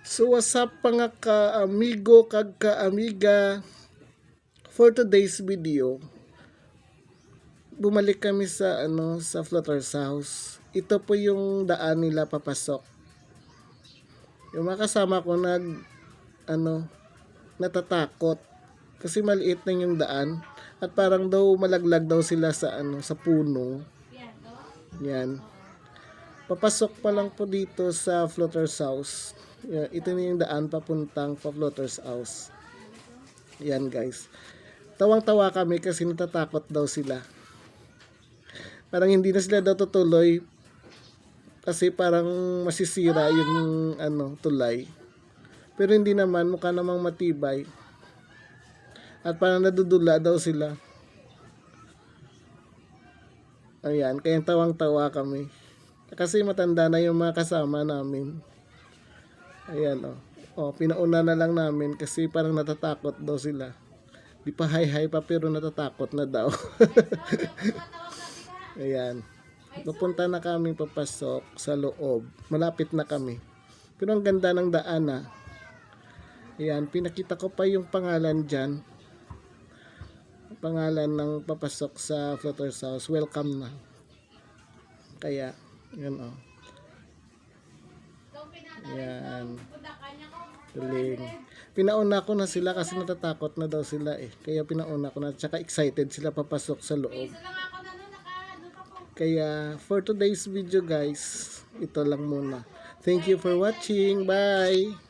So what's up mga ka-amigo kag ka-amiga, for today's video bumalik kami sa Flutter's house. Ito po yung daan nila papasok. Yung mga kasama ko natatakot kasi maliit na yung daan at parang daw malaglag daw sila sa puno. Yan. Papasok pa lang po dito sa Flutter's house. Yan, ito na yung daan papuntang Flutter's house. Yan guys. Tawang-tawa kami kasi natatakot daw sila. Parang hindi na sila daw tutuloy kasi parang masisira yung tulay. Pero hindi naman, mukha namang matibay. At parang nadudula daw sila. Ayan, kaya tawang-tawa kami. Kasi matanda na yung mga kasama namin. Ayan pinauna na lang namin kasi parang natatakot daw sila. Di pa hi-hi pa pero natatakot na daw. Ayan. Pupunta na kami papasok sa loob. Malapit na kami. Pero ang ganda ng daan . Ayan, pinakita ko pa yung pangalan dyan. Pangalan ng papasok sa Flutter's house. Welcome na. Kaya, yan Ayan. Tuling. Pinauna ko na sila kasi natatakot na daw sila . Kaya pinauna ko na. Tsaka excited sila papasok sa loob. Kaya for today's video guys, ito lang muna. Thank you for watching. Bye!